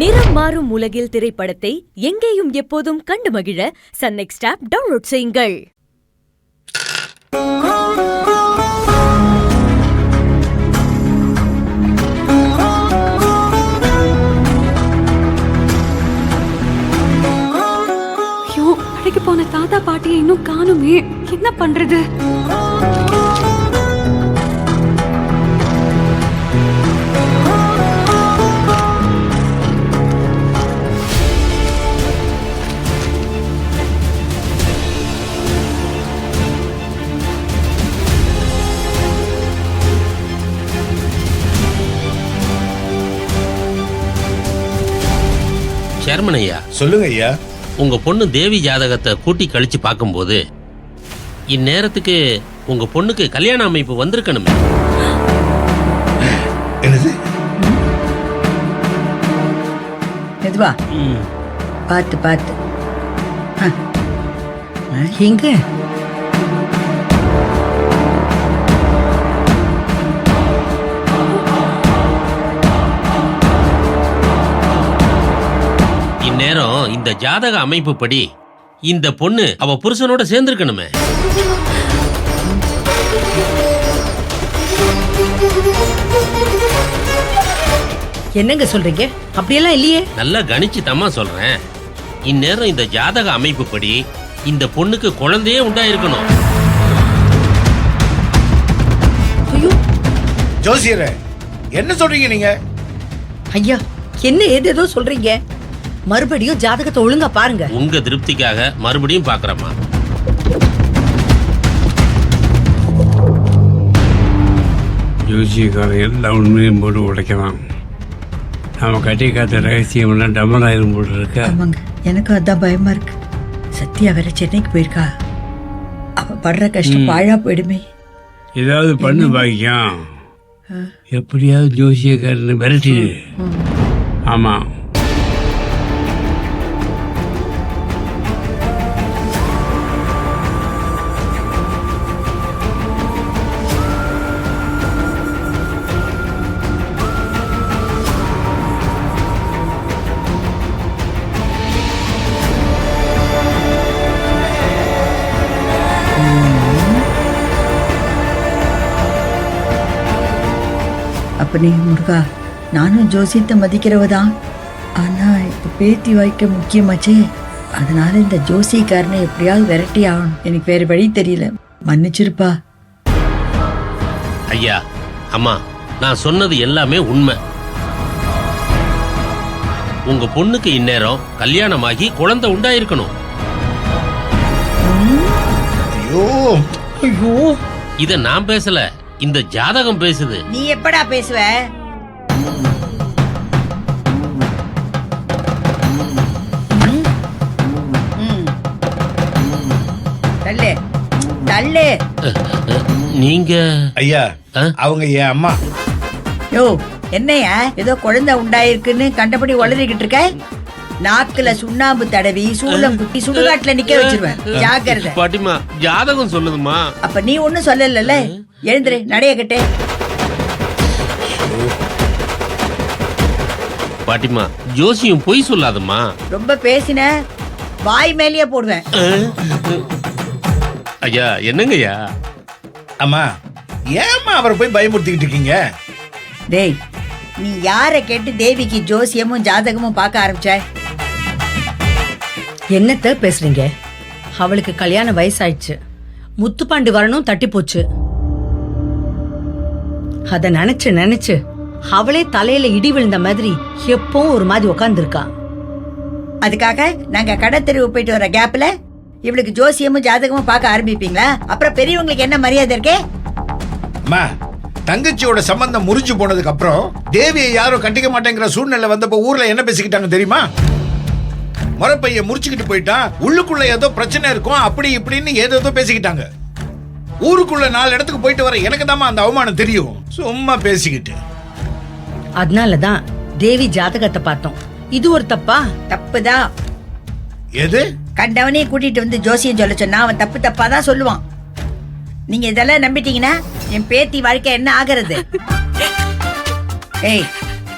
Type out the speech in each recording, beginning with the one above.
நிறம் மாறும் உலகில் திரைப்படத்தை எங்கேயும் எப்போதும் கண்டு மகிழ சன் நெக்ஸ்ட் ஆப் டவுன்லோட் செய்யுங்கள். ஐயோ, கடைக்கு போன தாத்தா பாட்டியை இன்னும் காணுமே, என்ன பண்றது? சேர்மன் ஐயா, சொல்லுங்க ஐயா. உங்க பொண்ணு தேவி ஜாதகத்தை கூட்டி கழிச்சு பார்க்கும்போது இந்நேரத்துக்கு உங்க பொண்ணுக்கு கல்யாண அமைப்பு வந்திருக்கணுமே. என்னது? மெதுவா பார்த்து பார்த்து. எங்க இந்நேரம் இந்த ஜாதக அமைப்பு படி இந்த பொண்ணு அவ புருஷனோட சேர்ந்திருக்கணுமே. என்னங்க சொல்றீங்க? அப்படியெல்லாம் இல்லையே. நல்லா கணிச்சு தம்மா சொல்றேன். இந்நேரம் இந்த ஜாதக அமைப்பு படி இந்த பொண்ணுக்கு குழந்தையே உண்டாயிருக்கணும். ஐயோ ஜோசியரே, என்ன சொல்றீங்க நீங்க? ஐயா, என்ன ஏதேதோ சொல்றீங்க. மறுபடியும் ஜாதகத்தை ஒழுங்கா பாருங்க. உங்க திருப்திக்காக மறுபடியும் பாக்குறமா. ஜோசியக்காரன் எல்லா உண்மையும் போட்டு உடைக்கலாம். நம்ம கட்டி காத்த ரகசியம் எல்லாம் டபுள் ஆயிரம் போட்டு இருக்க. ஆமாங்க, எனக்கும் அதான் பயமா இருக்கு. சத்யா வேற சென்னைக்கு போயிருக்கா. அவ படுற கஷ்டம் பாழா போயிடுமே. ஏதாவது பண்ணு பாக்கியம். எப்படியாவது ஜோசியக்காரனை விரட்டிடு. ஆமா, அப்படி முருகா, நானும் ஜோசியத்தை மதிக்கிறவதான். ஆனா இப்ப பேத்தி வாய்க்க முக்கியமாச்சே. அதனால இந்த ஜோசியக்காரனை எப்படியாவது விரட்டி ஆகணும். எனக்கு வேற வழி தெரியல. மன்னிச்சிருப்பா. ஐயா, அம்மா, நான் சொன்னது எல்லாமே உண்மை. உங்க பொண்ணுக்கு இந்நேரம் கல்யாணமாகி குழந்தை உண்டாயிருக்கணும். ஐயோ ஐயோ, இத நான் பேசல, இந்த ஜாதகம் பேசுது. நீ எப்படா பேசுவ? தள்ளு தள்ளு. நீங்க ஐயா, அவங்க என் அம்மா. யோ, என்னையா ஏதோ குழந்தை உண்டாயிருக்குன்னு கண்டபடி உளறிக்கிட்டு இருக்க? நாக்குல சுண்ணாம்பு தடவி சூளம் குட்டி சுடுகாட்டுல நிக்க வச்சிருவேன். ஜாக்கிரதை. பாட்டிமா, ஜாதகம் சொல்லுதுமா. அப்ப நீ ஒண்ணும் சொல்லல. எழுந்துரு, நடைய கட்டு. பாட்டிமா, ஜோசியம் பொய் சொல்லாதம்மா. ரொம்ப பேசின வாய் மேலேயே போடுவேன். ஐயா, என்னங்கய்யா? அம்மா, ஏம்மா அவரை போய் பயமுறுத்திக்கிட்டு இருக்கீங்க? டேய், நீ யார கேட்டு தேவிக்கு ஜோசியமும் ஜாதகமும் பார்க்க ஆரம்பிச்ச? என்னத்த பேசுறீங்க? அவளுக்கு கல்யாண வயசாயிடுச்சு. முத்துப்பாண்டி வரணும் தட்டி போச்சு. அத நினைச்சு நினைச்சு அவளே தலையில இடி விழுந்த மாதிரி எப்பவும் ஒரு மாதிரி உட்கார்ந்துருக்கா. அதுக்காக நாங்க கடை தெருவு போயிட்டு வர கேப்ல இவளுக்கு ஜோசியமும் ஜாதகமும் பார்க்க ஆரம்பிப்பீங்களா? அப்புறம் பெரியவங்களுக்கு என்ன மரியாதை இருக்கே? அம்மா, தங்கச்சியோட சம்பந்தம் முறிஞ்சு போனதுக்கு அப்புறம் தேவியை யாரும் கட்டிக்க மாட்டேங்கிற சூழ்நிலை வந்தப்போ ஊர்ல என்ன பேசிக்கிட்டாங்க தெரியுமா? முறப்பைய முறிச்சுக்கிட்டு போயிட்டா, உள்ளுக்குள்ள ஏதோ பிரச்சனை இருக்கும், அப்படி இப்படின்னு ஏதோ பேசிக்கிட்டாங்க. ஊருக்குள்ள 4 இடத்துக்கு போயிட்டு வர எனக்கு தான் அந்த அவமானம் தெரியும். சும்மா பேசிக்கிட்டு. அதனாலதான் தேவி ஜாதகத்தை பார்த்தோம். இது ஒரு தப்பா? தப்புதான். எது? கண்டவனே கூட்டிட்டு வந்து ஜோசியம் சொல்ல சொன்னா அவன் தப்பு தப்பா தான் சொல்லுவான். நீங்க இதெல்லாம் நம்பிட்டீங்கன்னா என் பேத்தி வாழ்க்கை என்ன ஆகிறது? ஏய்,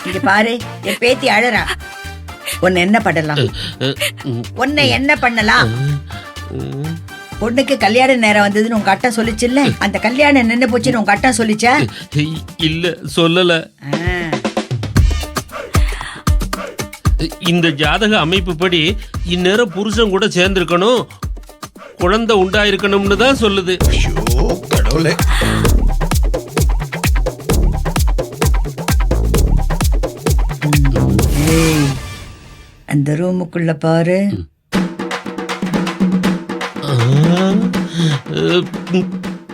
இங்க பாரு, என் பேத்தி அழறா. உன்னை என்ன பண்ணலாம்? உன்னை என்ன பண்ணலாம்? பொண்ணுக்கு கல்யாண நேரம் வந்ததுன்னு உங்க அட்டா சொல்லிச்சுல்ல, அந்த கல்யாணம் நின்னு போச்சுன்னு உங்க அட்டா சொல்லிச்சா? இல்ல சொல்லல. இந்த ஜாதக அமைப்பு படி இந்நேரம் புருஷன் கூட சேர்ந்திருக்கணும், குழந்தை உண்டாயிருக்கணும்னு தான் சொல்லுது. ஐயோ கடவுளே. ஏய், அந்த ரூமுக்குள்ள பாரு.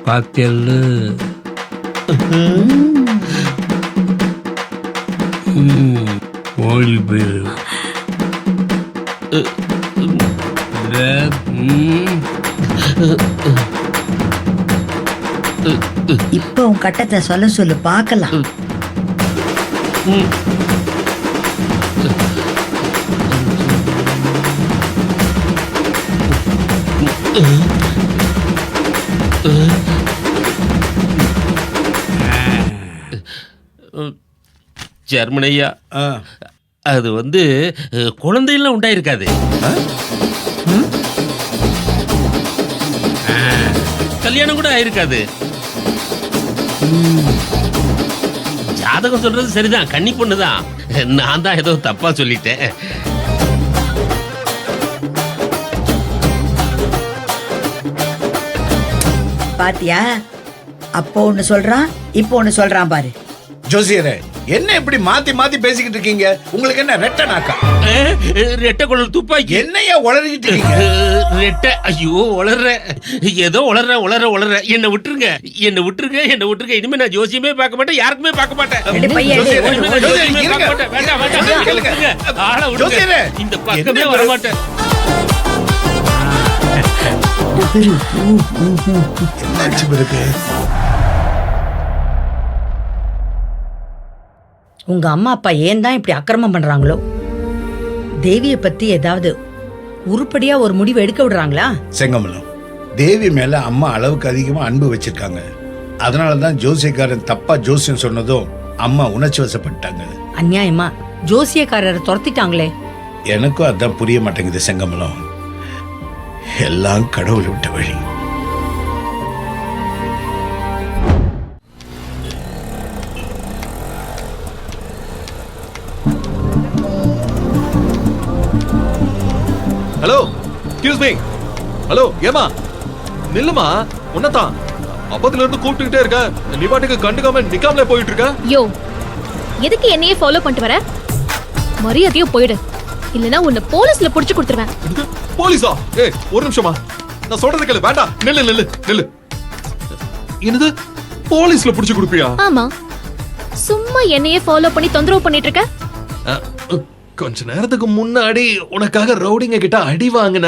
பாத்தியல்ல ஓடி போயிரு. இப்ப உன் கட்டத்தை சொல்ல சொல்லு பார்க்கலாம். ஜெர்மனையா, அது வந்து குழந்தையெல்லாம் உண்டாயிருக்காது, கல்யாணம் கூட ஆயிருக்காது. ஜாதகம் சொல்றது சரிதான், கன்னி பொண்ணுதான். நான் தான் ஏதோ தப்பா சொல்லிட்டேன். பாத்தியா, அப்போ ஒண்ணு சொல்றான், இப்போ ஒண்ணு சொல்றான் பாரு. ஜோசியரே, என்ன இப்படி மாத்தி மாத்தி பேசிக்கிட்டு இருக்கீங்க? உங்களுக்கு என்ன ரெட்டை நாக்கா? ரெட்டை குழல் துப்பாக்கி. என்னையா உளறிக்கிட்டு இருக்கீங்க? ரெட்டை, ஐயோ உளர்ற, ஏதோ உளர்ற. என்ன விட்டுருங்க, என்ன விட்டுருங்க. இனிமே நான் ஜோசியமே பார்க்க மாட்டேன், யாருக்குமே பார்க்க மாட்டேன். ரெண்டு பையன் எடு, ஜோசியரே, ஓடு, இனிமே ஓடு. ஜோசியமே இருங்க. பார்க்க மாட்டேன். வேண்டாம், கேளுங்க. ஆளை விடுங்க. ஜோசியரே, இந்த பக்கமே என்ன வர மாட்டேன். என்னாச்சு பிறகு? உங்க அம்மா அப்பா ஏன் தான் இப்படி அக்கிரமம் பண்றாங்களோ? தேவியை பத்தி ஏதாவது உருப்படியா ஒரு முடிவு எடுக்க விடுறாங்களா? செங்கமலம், தேவி மேல அம்மா அளவுக்கு அதிகமா அன்பு வச்சிருக்காங்க. அதனாலதான் ஜோசியக்காரன் தப்பா ஜோசியம் சொன்னதும் அம்மா உணர்ச்சி வசப்பட்டாங்க. அநியாயமா ஜோசியக்காரரை துரத்திட்டாங்களே. எனக்கும் அதான் புரிய மாட்டேங்குது செங்கமலம். எல்லாம் கடவுள் விட்ட வழி. Hello, excuse me. ஹலோ, ஏமா நில்லுமா, உன்னதான் அப்பத்துல இருந்து கூப்பிட்டுக்கிட்டே இருக்க, நீ பாட்டுக்கு கண்டுக்காம நிக்காமலே போயிட்டு இருக்க. யோ, எதுக்கு என்னையே ஃபாலோ பண்ணிட்டு வர? மரியாதையோ போயிடு, இல்லனா உன்னை போலீஸ்ல புடிச்சு கொடுத்துருவேன். போலீஸா? ஏய், ஒரு நிமிஷமா, நான் சொல்றது கேளு. வேண்டாம், நில்லு. என்னது, போலீஸ்ல புடிச்சு கொடுப்பியா? ஆமா, சும்மா என்னையே ஃபாலோ பண்ணி தொந்தரவு பண்ணிட்டு இருக்க. கொஞ்ச நேரத்துக்கு முன்னாடி உனக்காக ரவுடிங்க கிட்ட அடி வாங்கின.